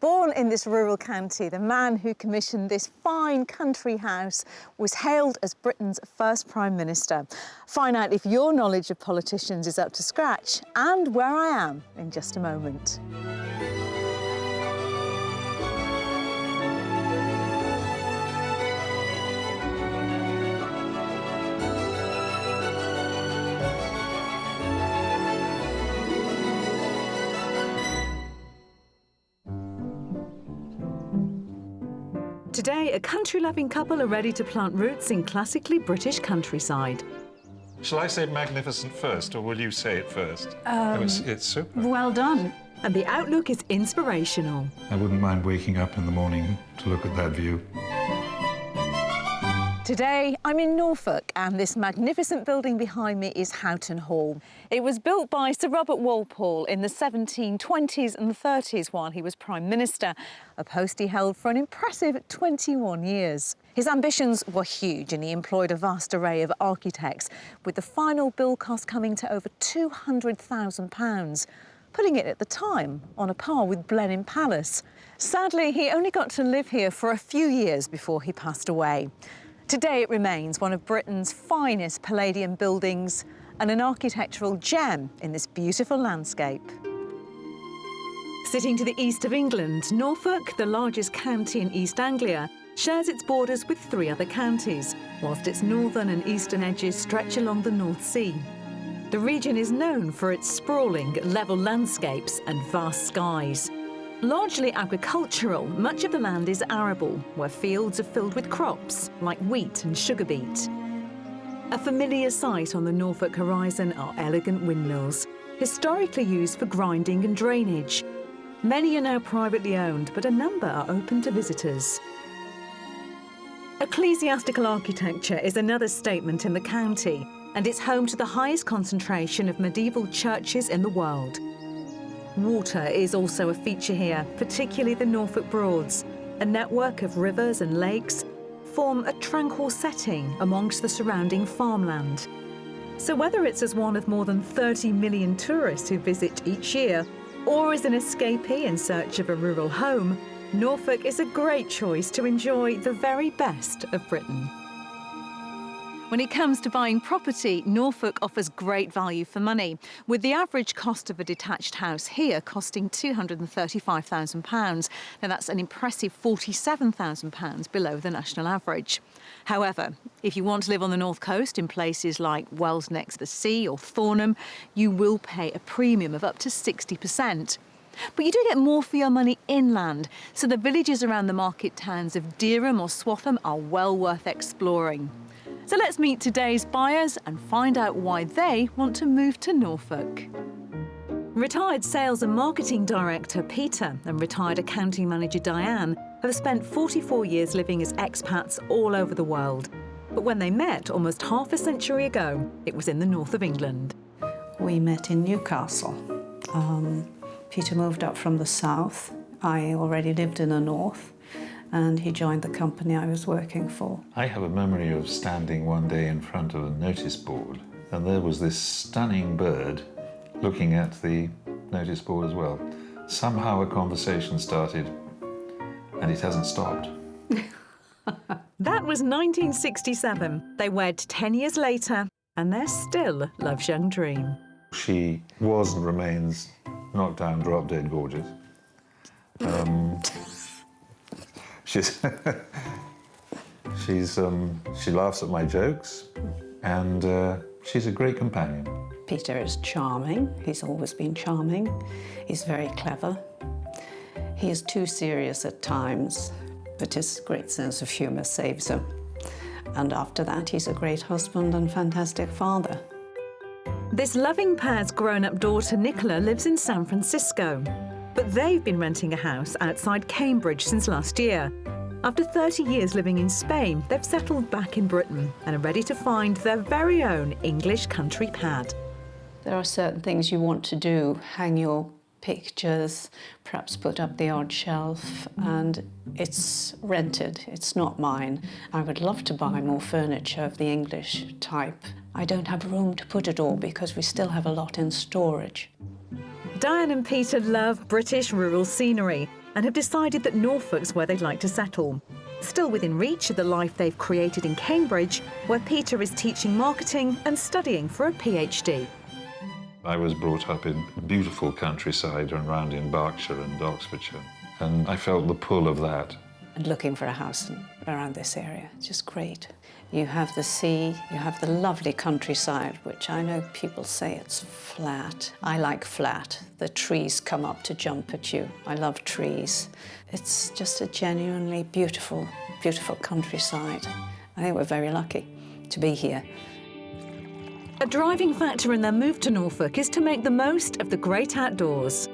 Born in this rural county, the man who commissioned this fine country house was hailed as Britain's first Prime Minister. Find out if your knowledge of politicians is up to scratch and where I am in just a moment. Today, a country-loving couple are ready to plant roots in classically British countryside. Shall I say magnificent first, or will you say it first? It's super. Well done. And the outlook is inspirational. I wouldn't mind waking up in the morning to look at that view. Today, I'm in Norfolk, and this magnificent building behind me is Houghton Hall. It was built by Sir Robert Walpole in the 1720s and 30s while he was Prime Minister, a post he held for an impressive 21 years. His ambitions were huge, and he employed a vast array of architects, with the final build cost coming to over £200,000, putting it at the time on a par with Blenheim Palace. Sadly, he only got to live here for a few years before he passed away. Today it remains one of Britain's finest Palladian buildings and an architectural gem in this beautiful landscape. Sitting to the east of England, Norfolk, the largest county in East Anglia, shares its borders with 3 other counties, whilst its northern and eastern edges stretch along the North Sea. The region is known for its sprawling, level landscapes and vast skies. Largely agricultural, much of the land is arable, where fields are filled with crops like wheat and sugar beet. A familiar sight on the Norfolk horizon are elegant windmills, historically used for grinding and drainage. Many are now privately owned, but a number are open to visitors. Ecclesiastical architecture is another statement in the county, and it's home to the highest concentration of medieval churches in the world. Water is also a feature here, particularly the Norfolk Broads. A network of rivers and lakes form a tranquil setting amongst the surrounding farmland. So whether it's as one of more than 30 million tourists who visit each year, or as an escapee in search of a rural home, Norfolk is a great choice to enjoy the very best of Britain. When it comes to buying property, Norfolk offers great value for money, with the average cost of a detached house here costing £235,000. Now that's an impressive £47,000 below the national average. However, if you want to live on the North Coast in places like Wells next to the sea or Thornham, you will pay a premium of up to 60%. But you do get more for your money inland, so the villages around the market towns of Dereham or Swaffham are well worth exploring. So let's meet today's buyers and find out why they want to move to Norfolk. Retired sales and marketing director Peter and retired accounting manager Diane have spent 44 years living as expats all over the world. But when they met almost half a century ago, it was in the north of England. We met in Newcastle. Peter moved up from the south. I already lived in the north, and he joined the company I was working for. I have a memory of standing one day in front of a notice board, and there was this stunning bird looking at the notice board as well. Somehow a conversation started, and it hasn't stopped. That was 1967. They wed 10 years later, and they're still love's young dream. She was and remains knocked down, drop dead gorgeous. She laughs at my jokes, and she's a great companion. Peter is charming. He's always been charming. He's very clever. He is too serious at times, but his great sense of humour saves him. And after that, he's a great husband and fantastic father. This loving pair's grown-up daughter, Nicola, lives in San Francisco. But they've been renting a house outside Cambridge since last year. After 30 years living in Spain, they've settled back in Britain and are ready to find their very own English country pad. There are certain things you want to do, hang your pictures, perhaps put up the odd shelf, and it's rented, it's not mine. I would love to buy more furniture of the English type. I don't have room to put it all because we still have a lot in storage. Diane and Peter love British rural scenery, and have decided that Norfolk's where they'd like to settle. Still within reach of the life they've created in Cambridge, where Peter is teaching marketing and studying for a PhD. I was brought up in beautiful countryside and around in Berkshire and Oxfordshire, and I felt the pull of that. And looking for a house around this area, it's just great. You have the sea, you have the lovely countryside, which I know people say it's flat. I like flat. The trees come up to jump at you. I love trees. It's just a genuinely beautiful, beautiful countryside. I think we're very lucky to be here. A driving factor in their move to Norfolk is to make the most of the great outdoors.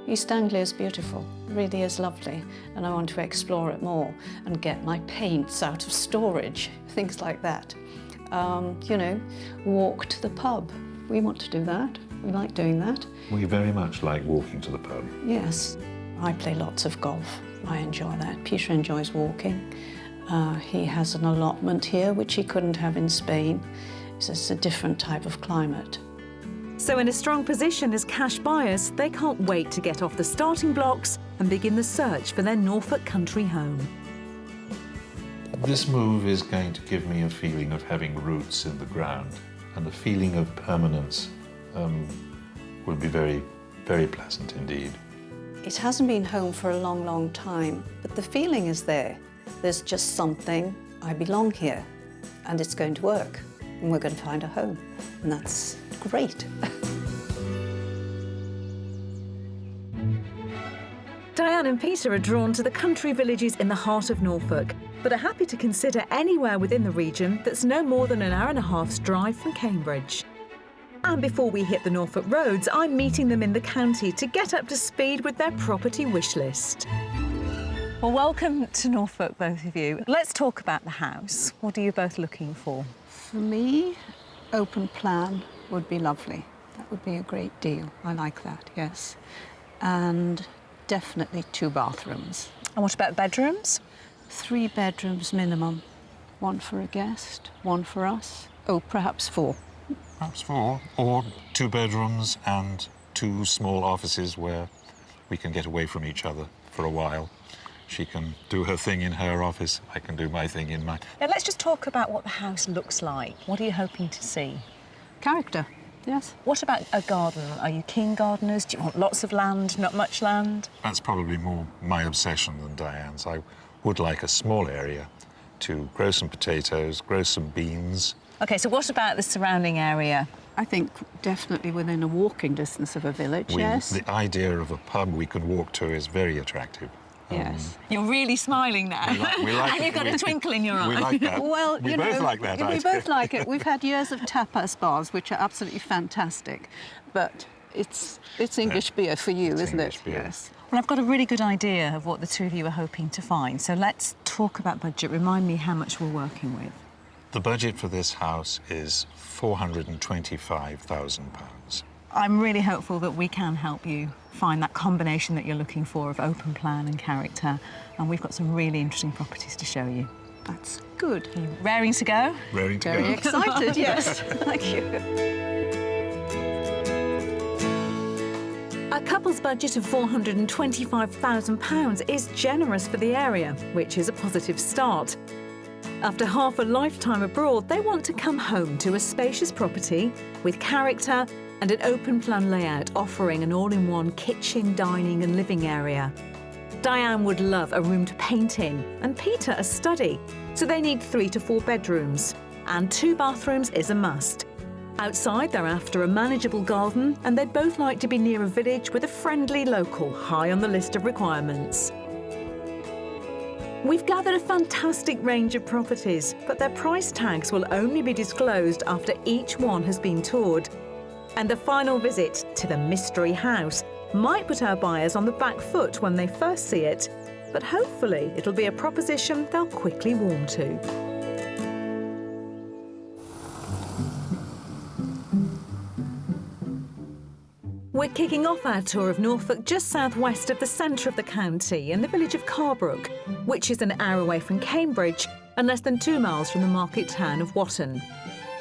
East Anglia is beautiful, it really is lovely, and I want to explore it more and get my paints out of storage, things like that. You know, walk to the pub. We want to do that. We like doing that. We very much like walking to the pub. Yes. I play lots of golf. I enjoy that. Peter enjoys walking. He has an allotment here, which he couldn't have in Spain. So it's a different type of climate. So in a strong position as cash buyers, they can't wait to get off the starting blocks and begin the search for their Norfolk country home. This move is going to give me a feeling of having roots in the ground, and the feeling of permanence will be very, very pleasant indeed. It hasn't been home for a long, long time, but the feeling is there. There's just something, I belong here, and it's going to work, and we're going to find a home, and that's great. Diane and Peter are drawn to the country villages in the heart of Norfolk, but are happy to consider anywhere within the region that's no more than an hour-and-a-half's drive from Cambridge. And before we hit the Norfolk roads, I'm meeting them in the county to get up to speed with their property wish list. Well, welcome to Norfolk, both of you. Let's talk about the house. What are you both looking for? For me, open plan would be lovely. That would be a great deal. I like that, yes. And definitely 2 bathrooms. And what about bedrooms? 3 bedrooms minimum. 1 for a guest, 1 for us. Oh, perhaps 4. Perhaps 4, or 2 bedrooms and 2 small offices where we can get away from each other for a while. She can do her thing in her office, I can do my thing in mine. Now, let's just talk about what the house looks like. What are you hoping to see? Character, yes. What about a garden? Are you keen gardeners? Do you want lots of land, not much land? That's probably more my obsession than Diane's. I would like a small area to grow some potatoes, grow some beans. OK, so what about the surrounding area? I think definitely within a walking distance of a village, yes. The idea of a pub we can walk to is very attractive. Yes. You're really smiling now. We like and you've got a twinkle in your eye. We like that. Well, we both like that we idea. both like it. We've had years of tapas bars, which are absolutely fantastic. But it's English beer for you, isn't English it? beer. Yes. Well, I've got a really good idea of what the 2 of you are hoping to find. So let's talk about budget. Remind me how much we're working with. The budget for this house is £425,000. I'm really hopeful that we can help you find that combination that you're looking for of open plan and character. And we've got some really interesting properties to show you. That's good. Are you raring to go? Raring to go. Very excited, yes. Thank you. A couple's budget of £425,000 is generous for the area, which is a positive start. After half a lifetime abroad, they want to come home to a spacious property with character and an open-plan layout offering an all-in-one kitchen, dining and living area. Diane would love a room to paint in and Peter a study, so they need 3 to 4 bedrooms. And 2 bathrooms is a must. Outside, they're after a manageable garden and they'd both like to be near a village with a friendly local high on the list of requirements. We've gathered a fantastic range of properties, but their price tags will only be disclosed after each one has been toured. And the final visit to the mystery house might put our buyers on the back foot when they first see it, but hopefully it'll be a proposition they'll quickly warm to. We're kicking off our tour of Norfolk just southwest of the centre of the county in the village of Carbrook, which is an hour away from Cambridge and less than 2 miles from the market town of Watton.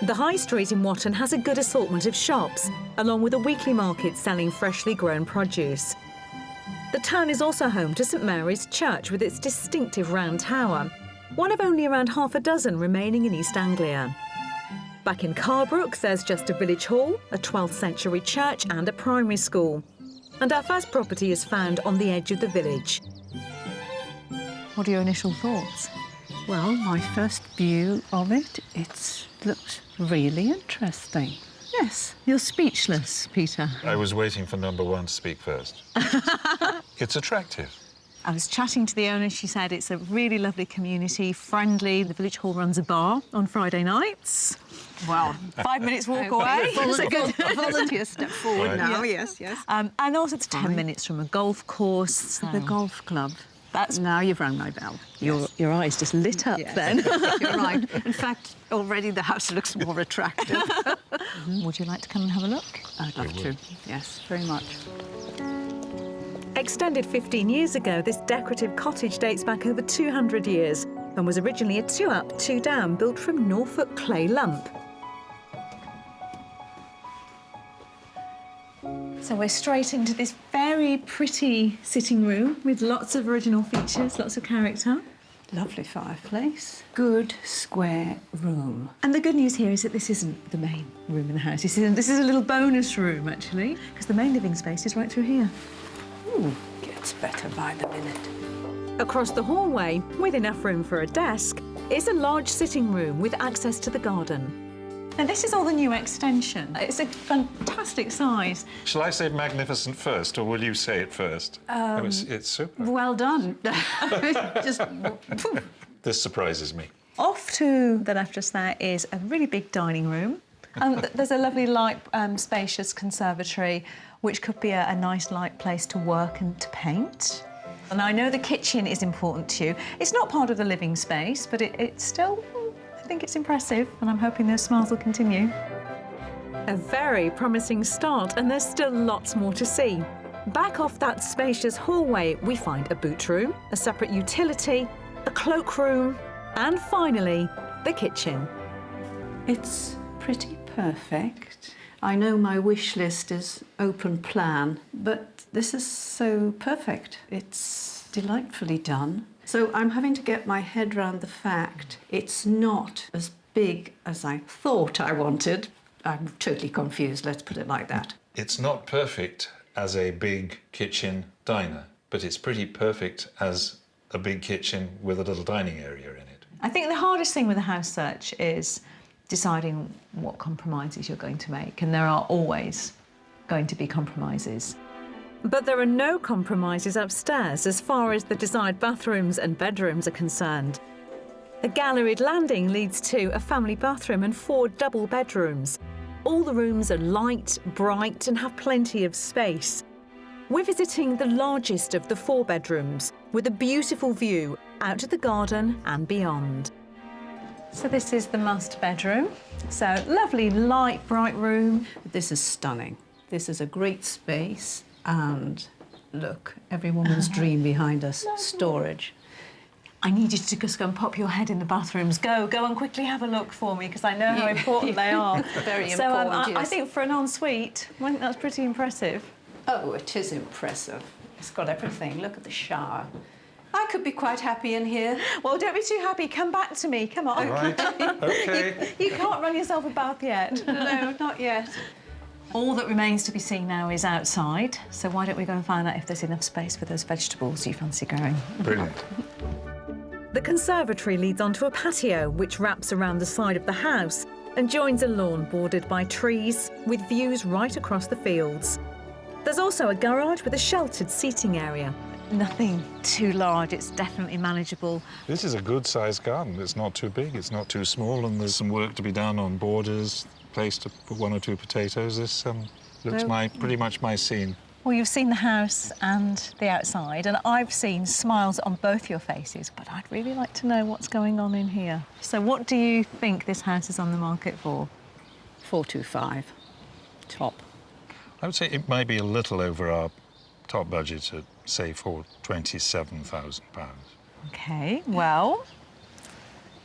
The high street in Watton has a good assortment of shops, along with a weekly market selling freshly grown produce. The town is also home to St Mary's Church with its distinctive round tower, one of only around half a dozen remaining in East Anglia. Back in Carbrook, there's just a village hall, a 12th century church and a primary school. And our first property is found on the edge of the village. What are your initial thoughts? Well, my first view of it, it looks really interesting. Yes, you're speechless, Peter. I was waiting for number one to speak first. It's attractive. I was chatting to the owner. She said it's a really lovely community, friendly. The village hall runs a bar on Friday nights. Well, 5 minutes walk away. Volunteer step forward now, yes. And also it's 10 minutes from a golf course. The golf club. That's Now you've rung my bell. your eyes just lit up then. You're right. In fact, already the house looks more attractive. Would you like to come and have a look? I'd love to. Yes, very much. Extended 15 years ago, this decorative cottage dates back over 200 years and was originally a 2-up, 2-down built from Norfolk clay lump. So we're straight into this very pretty sitting room with lots of original features, lots of character. Lovely fireplace. Good square room. And the good news here is that this isn't the main room in the house. This is a little bonus room, actually, because the main living space is right through here. Ooh, gets better by the minute. Across the hallway, with enough room for a desk, is a large sitting room with access to the garden. Now, this is all the new extension. It's a fantastic size. Shall I say magnificent first, or will you say it first? It's super. Well done. Just... This surprises me. Off to the left just there is a really big dining room. There's a lovely light, spacious conservatory, which could be a nice light place to work and to paint. And I know the kitchen is important to you. It's not part of the living space, but it's still, I think it's impressive, and I'm hoping those smiles will continue. A very promising start, and there's still lots more to see. Back off that spacious hallway, we find a boot room, a separate utility, a cloakroom, and finally, the kitchen. It's pretty perfect. I know my wish list is open plan, but this is so perfect. It's delightfully done. So I'm having to get my head around the fact it's not as big as I thought I wanted. I'm totally confused, let's put it like that. It's not perfect as a big kitchen diner, but it's pretty perfect as a big kitchen with a little dining area in it. I think the hardest thing with a house search is deciding what compromises you're going to make, and there are always going to be compromises. But there are no compromises upstairs as far as the desired bathrooms and bedrooms are concerned. A galleried landing leads to a family bathroom and 4 double bedrooms. All the rooms are light, bright, and have plenty of space. We're visiting the largest of the 4 bedrooms with a beautiful view out to the garden and beyond. So this is the master bedroom. So lovely, light, bright room. This is stunning. This is a great space, and look, every woman's dream behind us, storage. I need you to just go and pop your head in the bathrooms. Go and quickly have a look for me, because I know how important they are. Very so, important, I yes. think for an ensuite, I think that's pretty impressive. Oh, it is impressive. It's got everything. Look at the shower. I could be quite happy in here. Well, don't be too happy. Come back to me. Come on. Right, OK. You can't run yourself a bath yet. No, not yet. All that remains to be seen now is outside. So why don't we go and find out if there's enough space for those vegetables you fancy growing? Brilliant. The conservatory leads onto a patio which wraps around the side of the house and joins a lawn bordered by trees with views right across the fields. There's also a garage with a sheltered seating area. Nothing too large. It's definitely manageable. This is a good-sized garden. It's not too big, it's not too small, and there's some work to be done on borders, place to put 1 or 2 potatoes. This looks pretty much my scene. Well, you've seen the house and the outside, and I've seen smiles on both your faces, but I'd really like to know what's going on in here. So what do you think this house is on the market for? 425, top. I would say it might be a little over our top budget at, say, for £27,000. OK, well,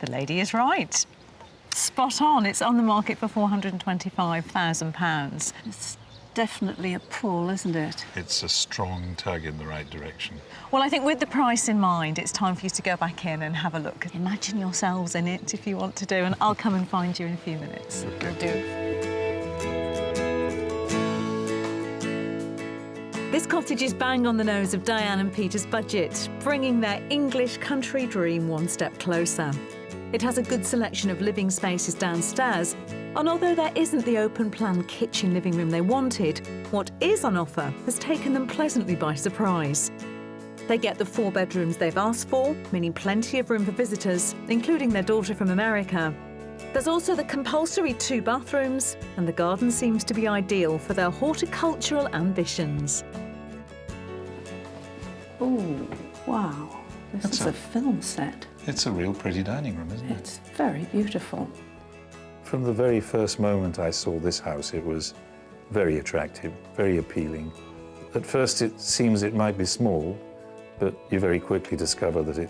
the lady is right. Spot on. It's on the market for £425,000. It's definitely a pull, isn't it? It's a strong tug in the right direction. Well, I think with the price in mind, it's time for you to go back in and have a look. Imagine yourselves in it if you want to do, and I'll come and find you in a few minutes. Okay. Will do. This cottage is bang on the nose of Diane and Peter's budget, bringing their English country dream one step closer. It has a good selection of living spaces downstairs, and although there isn't the open-plan kitchen living room they wanted, what is on offer has taken them pleasantly by surprise. They get the 4 bedrooms they've asked for, meaning plenty of room for visitors, including their daughter from America. There's also the compulsory 2 bathrooms, and the garden seems to be ideal for their horticultural ambitions. Oh, wow. This is a film set. It's a real pretty dining room, isn't it? It's very beautiful. From the very first moment I saw this house, it was very attractive, very appealing. At first it seems it might be small, but you very quickly discover that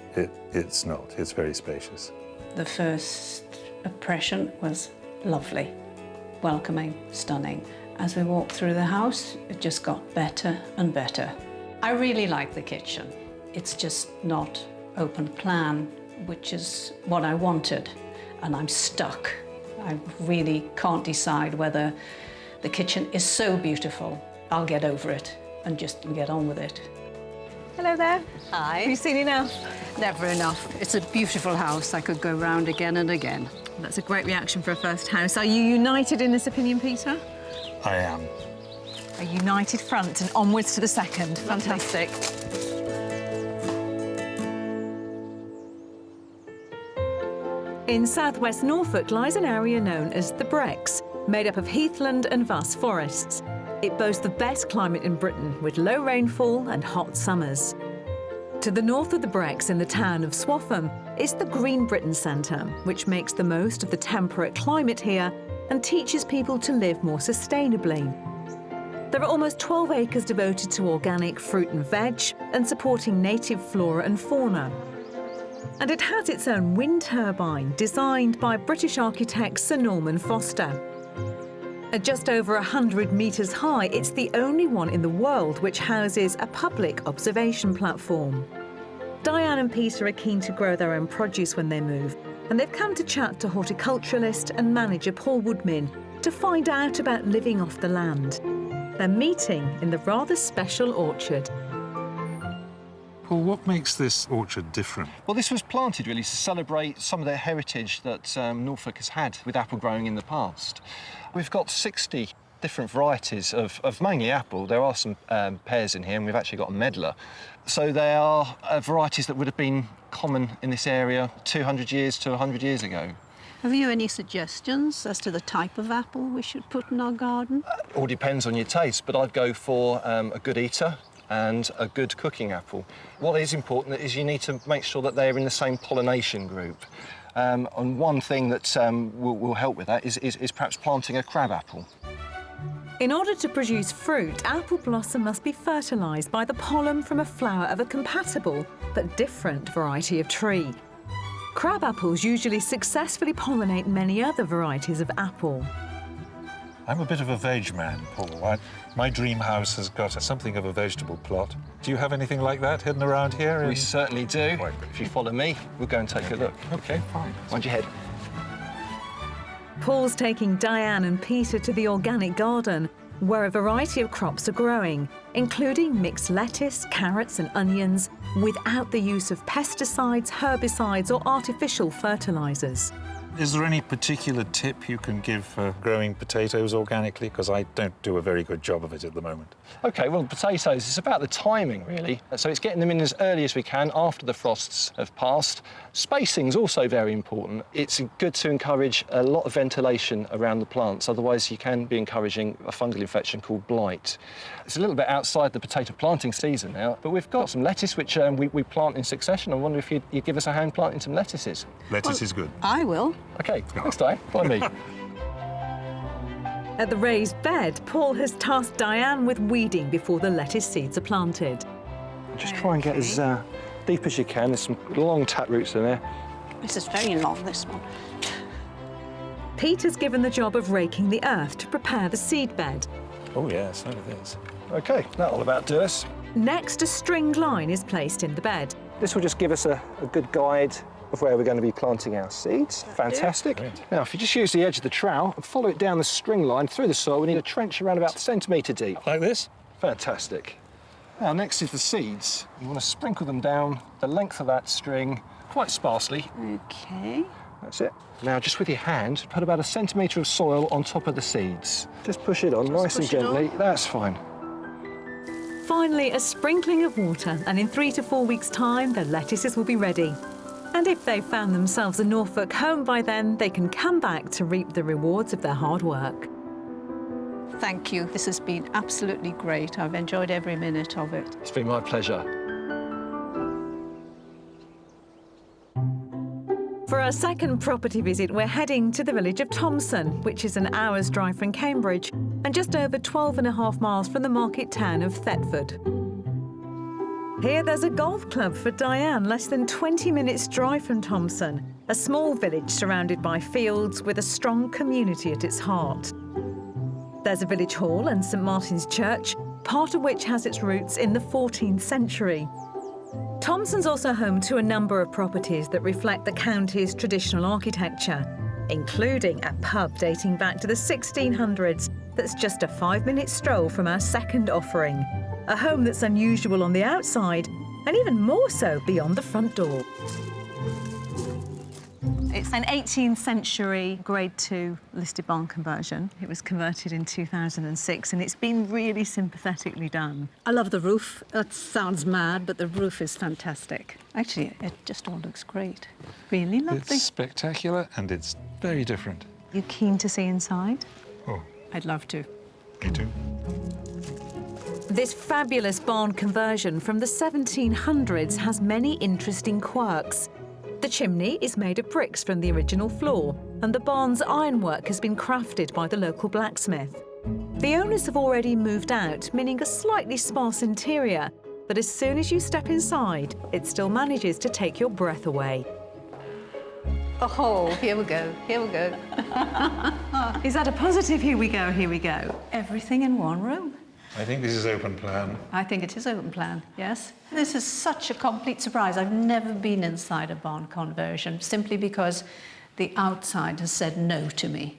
it's not. It's very spacious. The first impression was lovely, welcoming, stunning. As we walked through the house, it just got better and better. I really like the kitchen. It's just not open plan, which is what I wanted, and I'm stuck. I really can't decide whether the kitchen is so beautiful. I'll get over it and just get on with it. Hello there. Hi. Have you seen enough? Never enough. It's a beautiful house. I could go round again and again. That's a great reaction for a first house. Are you united in this opinion, Peter? I am. A united front and onwards to the second. Fantastic. In southwest Norfolk lies an area known as the Brecks, made up of heathland and vast forests. It boasts the best climate in Britain, with low rainfall and hot summers. To the north of the Brecks, in the town of Swaffham, is the Green Britain Centre, which makes the most of the temperate climate here and teaches people to live more sustainably. There are almost 12 acres devoted to organic fruit and veg and supporting native flora and fauna. And it has its own wind turbine, designed by British architect Sir Norman Foster. At just over 100 metres high, it's the only one in the world which houses a public observation platform. Diane and Peter are keen to grow their own produce when they move, and they've come to chat to horticulturalist and manager Paul Woodmin to find out about living off the land. They're meeting in the rather special orchard. Paul, what makes this orchard different? Well, this was planted really to celebrate some of the heritage that Norfolk has had with apple growing in the past. We've got 60 different varieties of mainly apple. There are some pears in here, and we've actually got a medlar. So they are varieties that would have been common in this area 200 years to 100 years ago. Have you any suggestions as to the type of apple we should put in our garden? All depends on your taste, but I'd go for a good eater and a good cooking apple. What is important is you need to make sure that they're in the same pollination group. And one thing that will help with that is perhaps planting a crab apple. In order to produce fruit, apple blossom must be fertilised by the pollen from a flower of a compatible but different variety of tree. Crab apples usually successfully pollinate many other varieties of apple. I'm a bit of a veg man, Paul. My dream house has got something of a vegetable plot. Do you have anything like that hidden around here? We certainly do. Right. If you follow me, we'll go and take a look. OK, fine. Mind your head. Paul's taking Diane and Peter to the organic garden, where a variety of crops are growing, including mixed lettuce, carrots and onions, without the use of pesticides, herbicides or artificial fertilisers. Is there any particular tip you can give for growing potatoes organically? Because I don't do a very good job of it at the moment. OK, well, potatoes, it's about the timing, really. So it's getting them in as early as we can after the frosts have passed. Spacing's also very important. It's good to encourage a lot of ventilation around the plants, otherwise you can be encouraging a fungal infection called blight. It's a little bit outside the potato planting season now, but we've got some lettuce which we plant in succession. I wonder if you'd give us a hand planting some lettuces. Lettuce is good. I will. OK, next time, follow me. At the raised bed, Paul has tasked Diane with weeding before the lettuce seeds are planted. Just try and get as deep as you can. There's some long tap roots in there. This is very long, this one. Peter's given the job of raking the earth to prepare the seed bed. Oh yes, look at this. OK, that'll about do us. Next, a stringed line is placed in the bed. This will just give us a good guide of where we're going to be planting our seeds. Fantastic. Now, if you just use the edge of the trowel and follow it down the string line through the soil, we need a trench around about a centimetre deep. Like this? Fantastic. Now, next is the seeds. You want to sprinkle them down the length of that string, quite sparsely. Okay. That's it. Now, just with your hand, put about a centimetre of soil on top of the seeds. Just push it on nice and gently. That's fine. Finally, a sprinkling of water, and in 3 to 4 weeks' time, the lettuces will be ready. And if they've found themselves a Norfolk home by then, they can come back to reap the rewards of their hard work. Thank you. This has been absolutely great. I've enjoyed every minute of it. It's been my pleasure. For our second property visit, we're heading to the village of Thomson, which is an hour's drive from Cambridge and just over 12.5 miles from the market town of Thetford. Here there's a golf club for Diane, less than 20 minutes drive from Thomson, a small village surrounded by fields with a strong community at its heart. There's a village hall and St Martin's Church, part of which has its roots in the 14th century. Thomson's also home to a number of properties that reflect the county's traditional architecture, including a pub dating back to the 1600s that's just a 5-minute stroll from our second offering. A home that's unusual on the outside and even more so beyond the front door. It's an 18th century Grade 2 listed barn conversion. It was converted in 2006 and it's been really sympathetically done. I love the roof. That sounds mad, but the roof is fantastic. Actually, it just all looks great. Really lovely. It's spectacular and it's very different. You keen to see inside? Oh, I'd love to. me too. This fabulous barn conversion from the 1700s has many interesting quirks. The chimney is made of bricks from the original floor, and the barn's ironwork has been crafted by the local blacksmith. The owners have already moved out, meaning a slightly sparse interior, but as soon as you step inside, it still manages to take your breath away. Oh, here we go, here we go. Is that a positive? Here we go, here we go. Everything in one room. I think this is open plan. I think it is open plan, yes. This is such a complete surprise. I've never been inside a barn conversion, simply because the outside has said no to me.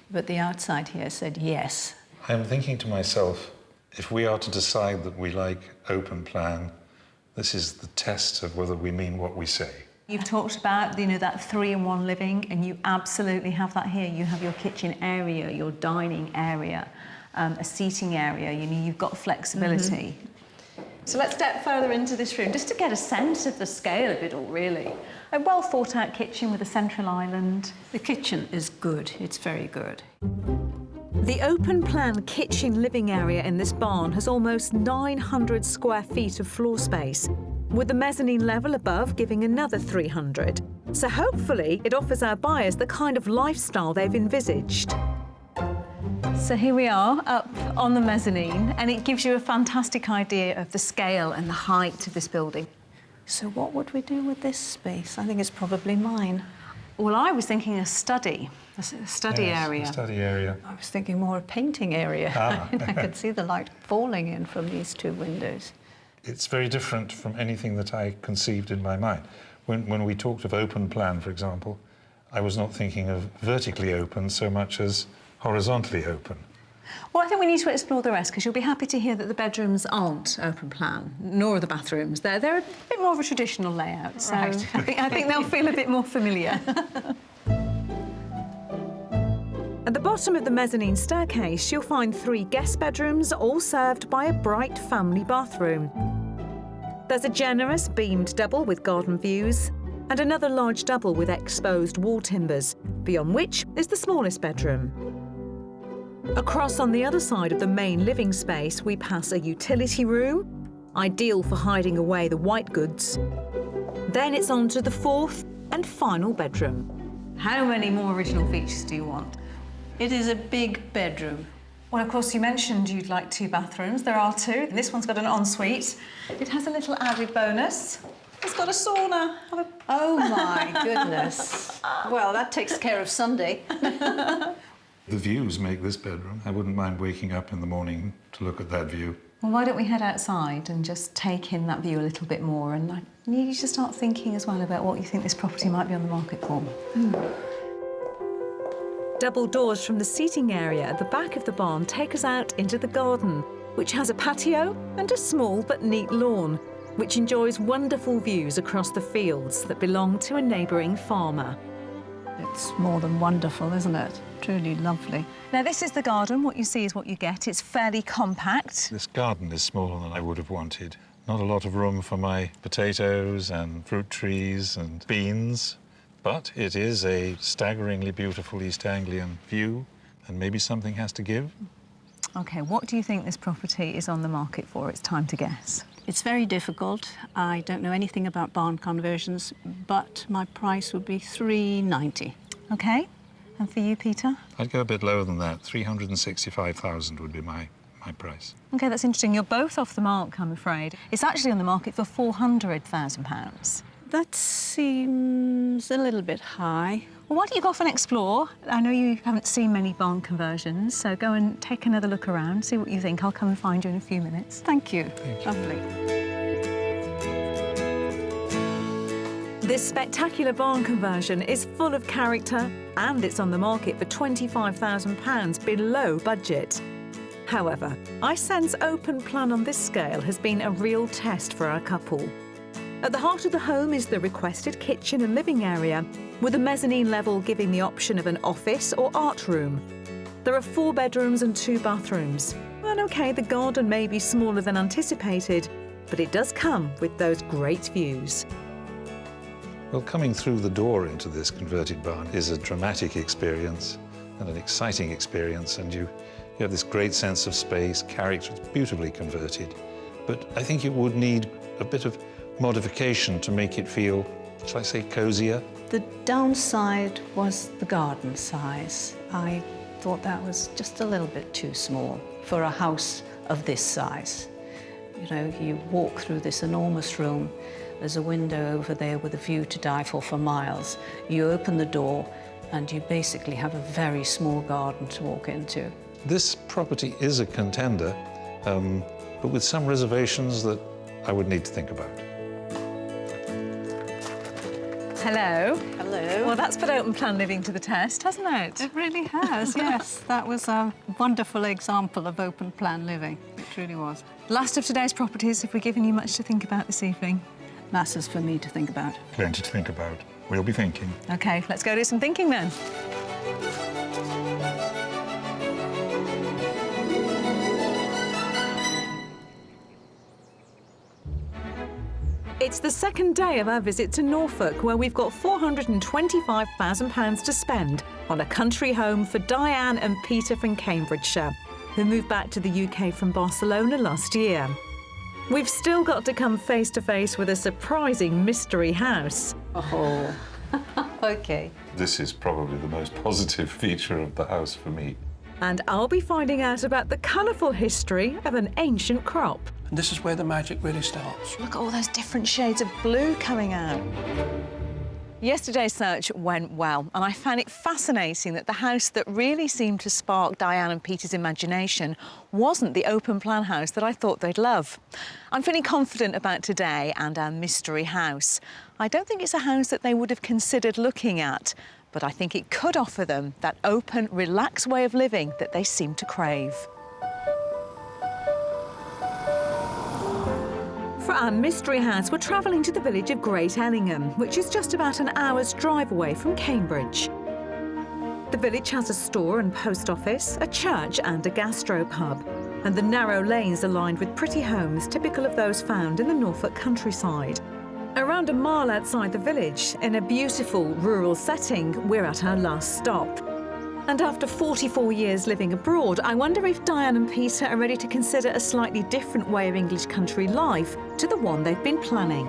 But the outside here said yes. I'm thinking to myself, if we are to decide that we like open plan, this is the test of whether we mean what we say. You've talked about, that 3-in-1 living, and you absolutely have that here. You have your kitchen area, your dining area, a seating area. You've got flexibility. So let's step further into this room, just to get a sense of the scale of it all, really. A well thought out kitchen with a central island. The kitchen is good, it's very good. The open plan kitchen living area in this barn has almost 900 square feet of floor space, with the mezzanine level above giving another 300. So hopefully it offers our buyers the kind of lifestyle they've envisaged. So here we are up on the mezzanine, and it gives you a fantastic idea of the scale and the height of this building. So what would we do with this space? I think it's probably mine. Well, I was thinking a study area. A study area. I was thinking more a painting area. I could see the light falling in from these two windows. It's very different from anything that I conceived in my mind. When we talked of open plan, for example, I was not thinking of vertically open so much as horizontally open. Well, I think we need to explore the rest, because you'll be happy to hear that the bedrooms aren't open plan, nor are the bathrooms. They're a bit more of a traditional layout, so Right. I think they'll feel a bit more familiar. At the bottom of the mezzanine staircase, you'll find 3 guest bedrooms, all served by a bright family bathroom. There's a generous beamed double with garden views, and another large double with exposed wall timbers, beyond which is the smallest bedroom. Across on the other side of the main living space, we pass a utility room, ideal for hiding away the white goods. Then it's on to the 4th and final bedroom. How many more original features do you want? It is a big bedroom. Well, of course, you mentioned you'd like 2 bathrooms. There are 2. This one's got an ensuite. It has a little added bonus. It's got a sauna. Oh, my goodness. Well, that takes care of Sunday. The views make this bedroom. I wouldn't mind waking up in the morning to look at that view. Well, why don't we head outside and just take in that view a little bit more? And I need you to start thinking as well about what you think this property might be on the market for. Double doors from the seating area at the back of the barn take us out into the garden, which has a patio and a small but neat lawn, which enjoys wonderful views across the fields that belong to a neighbouring farmer. It's more than wonderful, isn't it? Truly lovely. Now, this is the garden. What you see is what you get. It's fairly compact. This garden is smaller than I would have wanted. Not a lot of room for my potatoes and fruit trees and beans, but it is a staggeringly beautiful East Anglian view, and maybe something has to give. OK, what do you think this property is on the market for? It's time to guess. It's very difficult. I don't know anything about barn conversions, but my price would be £390. OK, and for you, Peter? I'd go a bit lower than that. 365,000 would be my price. OK, that's interesting. You're both off the mark, I'm afraid. It's actually on the market for £400,000. That seems a little bit high. Well, why don't you go off and explore? I know you haven't seen many barn conversions, so go and take another look around, see what you think. I'll come and find you in a few minutes. Thank you. Thank you. Lovely. This spectacular barn conversion is full of character and it's on the market for £25,000 below budget. However, I sense open plan on this scale has been a real test for our couple. At the heart of the home is the requested kitchen and living area, with a mezzanine level giving the option of an office or art room. There are 4 bedrooms and 2 bathrooms. And OK, the garden may be smaller than anticipated, but it does come with those great views. Well, coming through the door into this converted barn is a dramatic experience and an exciting experience, and you have this great sense of space, character. It's beautifully converted. But I think it would need a bit of modification to make it feel, shall I say, cosier? The downside was the garden size. I thought that was just a little bit too small for a house of this size. You know, you walk through this enormous room, there's a window over there with a view to die for miles. You open the door and you basically have a very small garden to walk into. This property is a contender, but with some reservations that I would need to think about. Hello. Hello. Well, that's put open plan living to the test, hasn't it? It really has, yes. That was a wonderful example of open plan living. It truly was. Last of today's properties, have we given you much to think about this evening? Masses for me to think about. Plenty to think about. We'll be thinking. OK, let's go do some thinking then. It's the second day of our visit to Norfolk, where we've got £425,000 to spend on a country home for Diane and Peter from Cambridgeshire, who moved back to the UK from Barcelona last year. We've still got to come face to face with a surprising mystery house. Oh, OK. This is probably the most positive feature of the house for me. And I'll be finding out about the colourful history of an ancient crop. And this is where the magic really starts. Look at all those different shades of blue coming out. Yesterday's search went well, and I found it fascinating that the house that really seemed to spark Diane and Peter's imagination wasn't the open plan house that I thought they'd love. I'm feeling confident about today and our mystery house. I don't think it's a house that they would have considered looking at, but I think it could offer them that open, relaxed way of living that they seem to crave. For our mystery house, we're travelling to the village of Great Ellingham, which is just about an hour's drive away from Cambridge. The village has a store and post office, a church and a gastropub, and the narrow lanes are lined with pretty homes typical of those found in the Norfolk countryside. Around a mile outside the village, in a beautiful rural setting, we're at our last stop. And after 44 years living abroad, I wonder if Diane and Peter are ready to consider a slightly different way of English country life to the one they've been planning.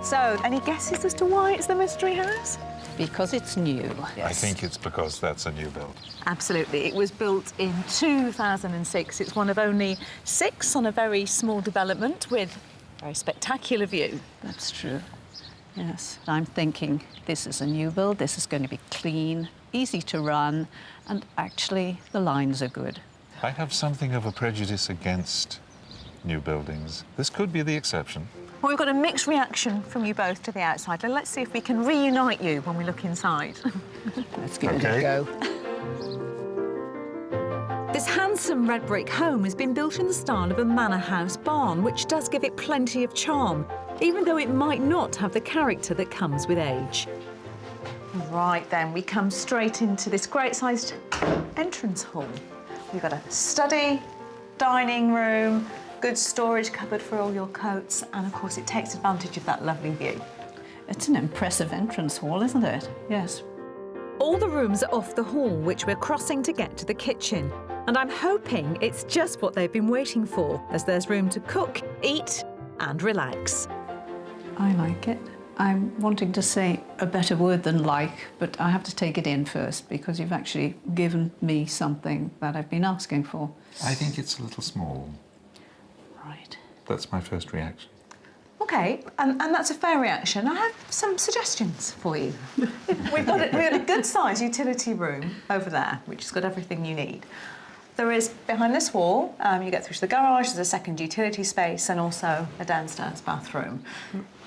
So, any guesses as to why it's the mystery house? Because it's new. I think it's because that's a new build. Absolutely. It was built in 2006. It's one of only 6 on a very small development with a very spectacular view. That's true. Yes. I'm thinking this is a new build. This is going to be clean, easy to run, and actually the lines are good. I have something of a prejudice against new buildings. This could be the exception. Well, we've got a mixed reaction from you both to the outside. Let's see if we can reunite you when we look inside. Let's give it Okay. a go. This handsome red brick home has been built in the style of a manor house barn, which does give it plenty of charm, even though it might not have the character that comes with age. Right then, we come straight into this great-sized entrance hall. We've got a study, dining room, good storage cupboard for all your coats, and of course it takes advantage of that lovely view. It's an impressive entrance hall, isn't it? Yes. All the rooms are off the hall, which we're crossing to get to the kitchen. And I'm hoping it's just what they've been waiting for, as there's room to cook, eat, and relax. I like it. I'm wanting to say a better word than like, but I have to take it in first because you've actually given me something that I've been asking for. I think it's a little small. Right. That's my first reaction. OK, and that's a fair reaction. I have some suggestions for you. We've got a good-sized utility room over there, which has got everything you need. There is, behind this wall, you get through to the garage, there's a second utility space and also a downstairs bathroom.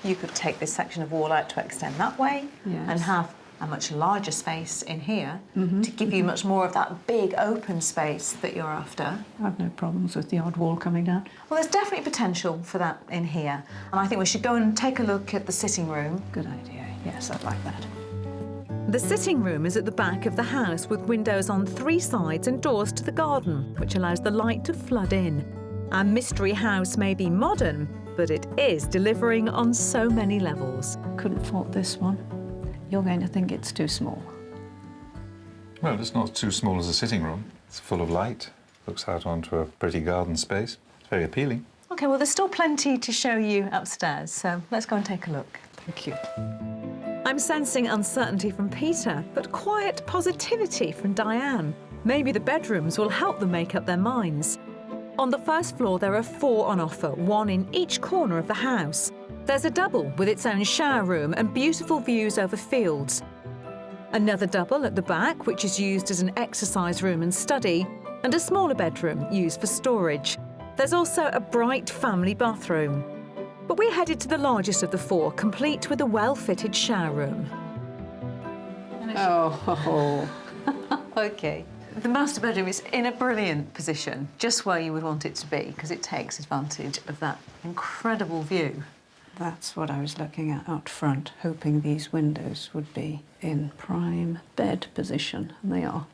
You could take this section of wall out to extend that way and have a much larger space in here to give you much more of that big open space that you're after. I've no problems with the odd wall coming down. Well, there's definitely potential for that in here. And I think we should go and take a look at the sitting room. Good idea. Yes, I'd like that. The sitting room is at the back of the house with windows on 3 sides and doors to the garden, which allows the light to flood in. Our mystery house may be modern, but it is delivering on so many levels. Couldn't fault this one. You're going to think it's too small. Well, it's not too small as a sitting room. It's full of light, looks out onto a pretty garden space. It's very appealing. OK, well, there's still plenty to show you upstairs, so let's go and take a look. Thank you. I'm sensing uncertainty from Peter, but quiet positivity from Diane. Maybe the bedrooms will help them make up their minds. On the first floor, there are 4 on offer, 1 in each corner of the house. There's a double with its own shower room and beautiful views over fields. Another double at the back, which is used as an exercise room and study, and a smaller bedroom used for storage. There's also a bright family bathroom. But we're headed to the largest of the 4, complete with a well-fitted shower room. Oh, OK. The master bedroom is in a brilliant position, just where you would want it to be, because it takes advantage of that incredible view. that's what I was looking at out front, hoping these windows would be in prime bed position, and they are.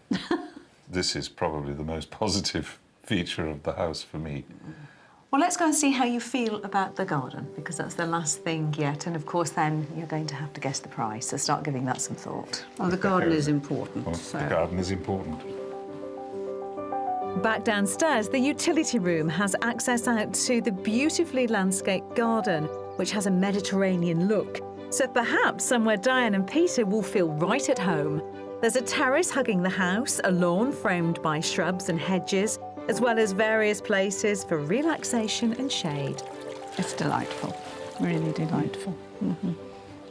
This is probably the most positive feature of the house for me. Well, let's go and see how you feel about the garden, because that's the last thing yet. And of course, then you're going to have to guess the price, so start giving that some thought. Well, the garden is important. Well, So. the garden is important. Back downstairs, the utility room has access out to the beautifully landscaped garden, which has a Mediterranean look. So perhaps somewhere Diane and Peter will feel right at home. There's a terrace hugging the house, a lawn framed by shrubs and hedges, as well as various places for relaxation and shade. It's delightful, really delightful. Mm-hmm.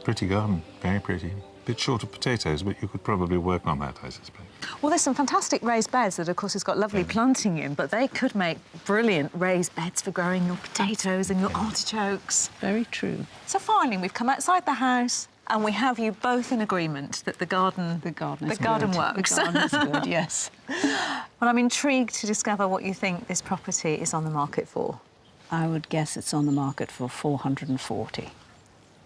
Pretty garden, very pretty. Bit short of potatoes, but you could probably work on that, I suspect. Well, there's some fantastic raised beds that, of course, has got lovely planting in, but they could make brilliant raised beds for growing your potatoes and your artichokes. Very true. So finally, we've come outside the house and we have you both in agreement that the garden The garden works. The garden is good, yes. Well, I'm intrigued to discover what you think this property is on the market for. I would guess it's on the market for 440.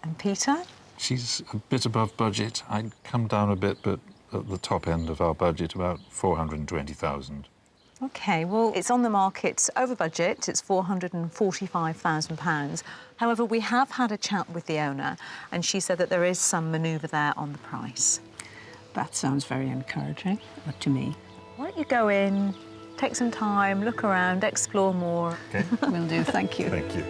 And Peter? She's a bit above budget. I'd come down a bit, but at the top end of our budget, about 420,000. OK, well, it's on the market over budget. It's £445,000. However, we have had a chat with the owner, and she said that there is some manoeuvre there on the price. That sounds very encouraging to me. Why don't you go in, take some time, look around, explore more. Okay. Will do, thank you. Thank you.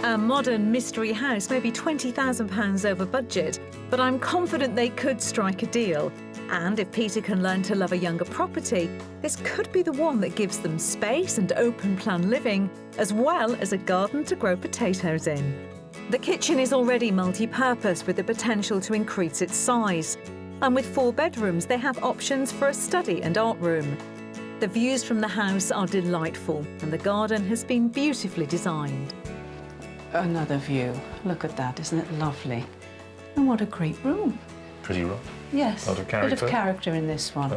A modern mystery house may be £20,000 over budget, but I'm confident they could strike a deal. And if Peter can learn to love a younger property, this could be the one that gives them space and open plan living, as well as a garden to grow potatoes in. The kitchen is already multi-purpose with the potential to increase its size. And with 4 bedrooms, they have options for a study and art room. The views from the house are delightful and the garden has been beautifully designed. Another view. Look at that, isn't it lovely? And what a great room. Pretty rock. Yes, Lot of bit character. of character in this one.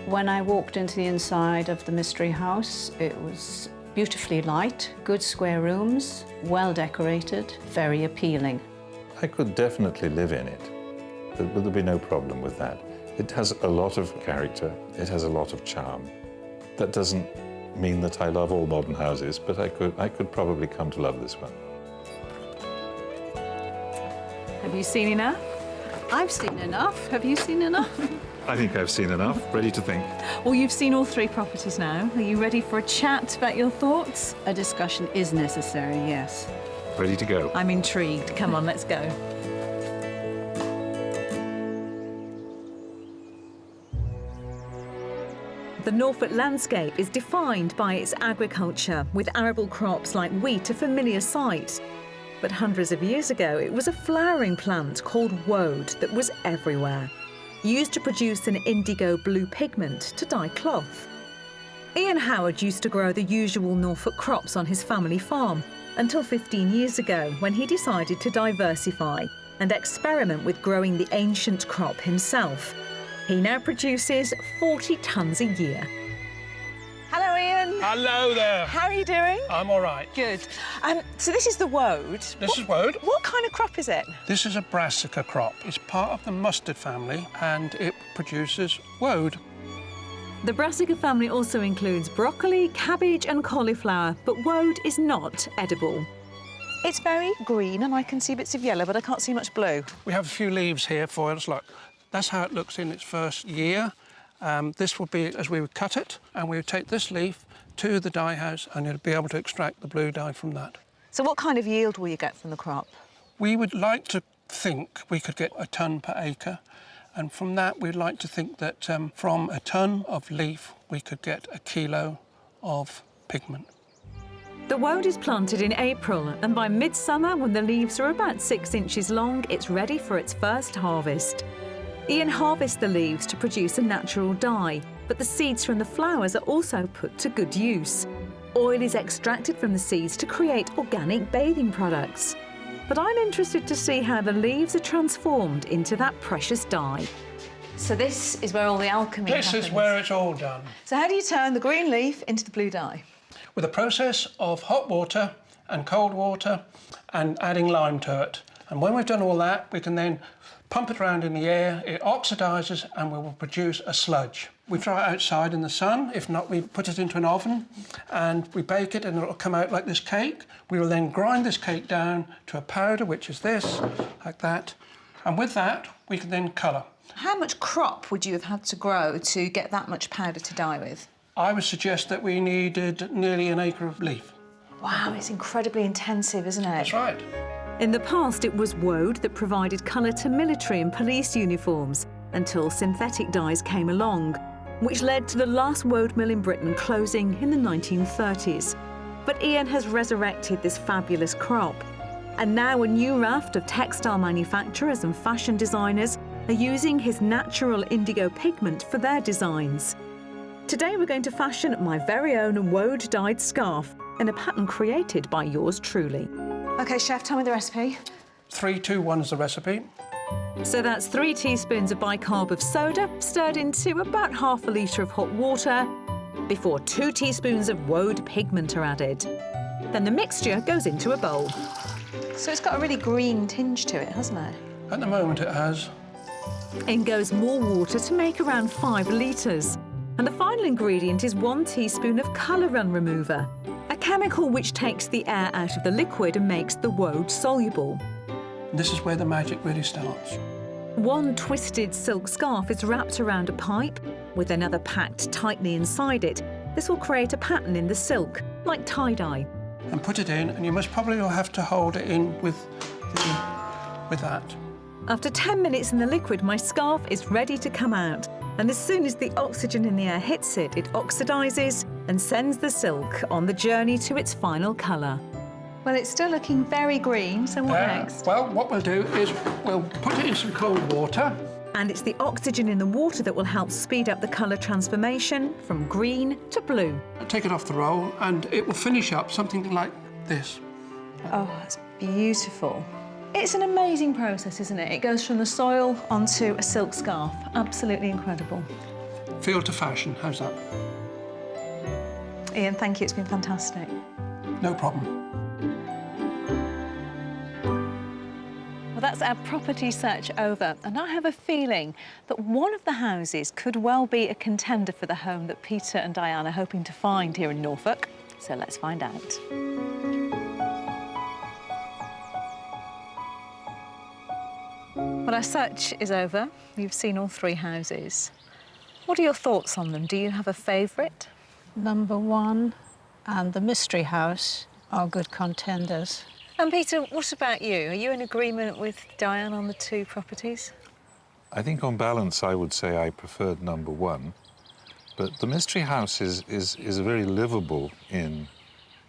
When I walked into the inside of the mystery house, it was beautifully light, good square rooms, well decorated, very appealing. I could definitely live in it. There'll be no problem with that. It has a lot of character. It has a lot of charm. That doesn't mean that I love all modern houses, but I could probably come to love this one. Have you seen enough? I've seen enough. Have you seen enough? I think I've seen enough. Ready to think. Well, you've seen all 3 properties now. Are you ready for a chat about your thoughts? A discussion is necessary, yes. Ready to go. I'm intrigued. Come on, let's go. The Norfolk landscape is defined by its agriculture, with arable crops like wheat a familiar sight. But hundreds of years ago, it was a flowering plant called woad that was everywhere, used to produce an indigo blue pigment to dye cloth. Ian Howard used to grow the usual Norfolk crops on his family farm until 15 years ago, when he decided to diversify and experiment with growing the ancient crop himself. He now produces 40 tonnes a year. Hello, Ian. Hello there. How are you doing? I'm all right. Good. So this is the woad. This is woad. What kind of crop is it? This is a brassica crop. It's part of the mustard family and it produces woad. The brassica family also includes broccoli, cabbage and cauliflower, but woad is not edible. It's very green and I can see bits of yellow, but I can't see much blue. We have a few leaves here for us, look. That's how it looks in its first year. This would be as we would cut it, and we would take this leaf to the dye house and you'd be able to extract the blue dye from that. So what kind of yield will you get from the crop? We would like to think we could get a tonne per acre, and from that we'd like to think that from a tonne of leaf we could get a kilo of pigment. The woad is planted in April, and by midsummer, when the leaves are about 6 inches long, it's ready for its first harvest. Ian harvests the leaves to produce a natural dye, but the seeds from the flowers are also put to good use. Oil is extracted from the seeds to create organic bathing products. But I'm interested to see how the leaves are transformed into that precious dye. So this is where all the alchemy happens. This is where it's all done. So how do you turn the green leaf into the blue dye? With a process of hot water and cold water and adding lime to it. And when we've done all that, we can then pump it around in the air, it oxidises and we will produce a sludge. We dry it outside in the sun, if not we put it into an oven and we bake it and it'll come out like this cake. We will then grind this cake down to a powder, which is this, like that. And with that, we can then colour. How much crop would you have had to grow to get that much powder to dye with? I would suggest that we needed nearly an acre of leaf. Wow, it's incredibly intensive, isn't it? That's right. In the past, it was woad that provided colour to military and police uniforms, until synthetic dyes came along, which led to the last woad mill in Britain closing in the 1930s. But Ian has resurrected this fabulous crop, and now a new raft of textile manufacturers and fashion designers are using his natural indigo pigment for their designs. Today we're going to fashion my very own woad-dyed scarf in a pattern created by yours truly. OK, chef, tell me the recipe. 3, 2, 1 is the recipe. So that's 3 teaspoons of bicarb of soda, stirred into about half a litre of hot water, before 2 teaspoons of woad pigment are added. Then the mixture goes into a bowl. So it's got a really green tinge to it, hasn't it? At the moment it has. In goes more water to make around 5 litres. And the final ingredient is 1 teaspoon of colour run remover, a chemical which takes the air out of the liquid and makes the woad soluble. This is where the magic really starts. 1 twisted silk scarf is wrapped around a pipe, with another packed tightly inside it. This will create a pattern in the silk, like tie-dye. And put it in, and you must probably have to hold it in with that. After 10 minutes in the liquid, my scarf is ready to come out. And as soon as the oxygen in the air hits it, it oxidises and sends the silk on the journey to its final colour. Well, it's still looking very green, so what next? Well, what we'll do is we'll put it in some cold water. And it's the oxygen in the water that will help speed up the colour transformation from green to blue. Take it off the roll and it will finish up something like this. Oh, that's beautiful. It's an amazing process, isn't it? It goes from the soil onto a silk scarf. Absolutely incredible. Feel to fashion, how's that? Ian, thank you, it's been fantastic. No problem. Well, that's our property search over, and I have a feeling that one of the houses could well be a contender for the home that Peter and Diane are hoping to find here in Norfolk. So let's find out. Well, our search is over. You've seen all three houses. What are your thoughts on them? Do you have a favourite? Number 1 and the Mystery House are good contenders. And Peter, what about you? Are you in agreement with Diane on the two properties? I think on balance, I would say I preferred number 1, but the Mystery House is a very livable inn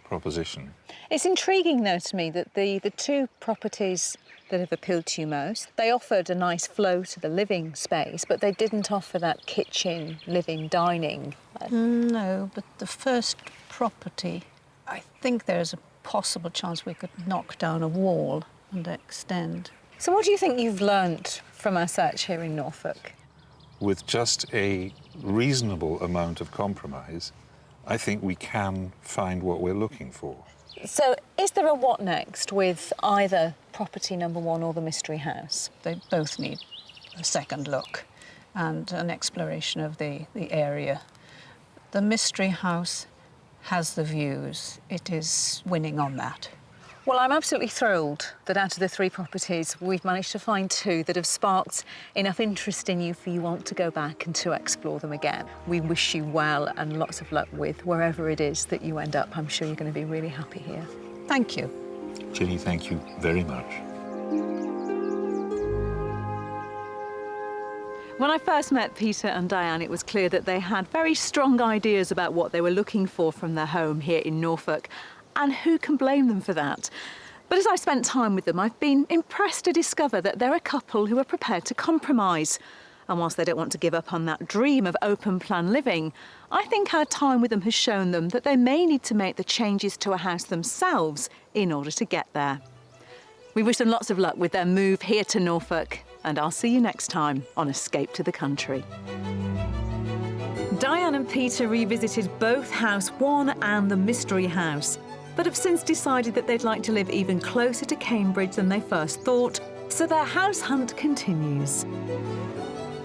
proposition. It's intriguing, though, to me that the two properties that have appealed to you most, they offered a nice flow to the living space, but they didn't offer that kitchen, living, dining. No, but the first property, I think there's a possible chance we could knock down a wall and extend. So what do you think you've learnt from our search here in Norfolk? With just a reasonable amount of compromise, I think we can find what we're looking for. So is there a what next with either property number 1 or the Mystery House? They both need a second look and an exploration of the area. The Mystery House has the views. It is winning on that. Well, I'm absolutely thrilled that out of the 3 properties, we've managed to find 2 that have sparked enough interest in you for you want to go back and to explore them again. We wish you well and lots of luck with wherever it is that you end up. I'm sure you're going to be really happy here. Thank you. Ginny, thank you very much. When I first met Peter and Diane, it was clear that they had very strong ideas about what they were looking for from their home here in Norfolk. And who can blame them for that? But as I've spent time with them, I've been impressed to discover that they're a couple who are prepared to compromise. And whilst they don't want to give up on that dream of open plan living, I think our time with them has shown them that they may need to make the changes to a house themselves in order to get there. We wish them lots of luck with their move here to Norfolk, and I'll see you next time on Escape to the Country. Diane and Peter revisited both House 1 and the Mystery House, but have since decided that they'd like to live even closer to Cambridge than they first thought, so their house hunt continues.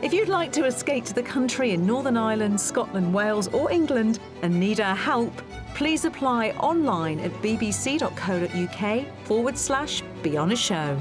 If you'd like to escape to the country in Northern Ireland, Scotland, Wales or England and need our help, please apply online at bbc.co.uk/Be On A Show.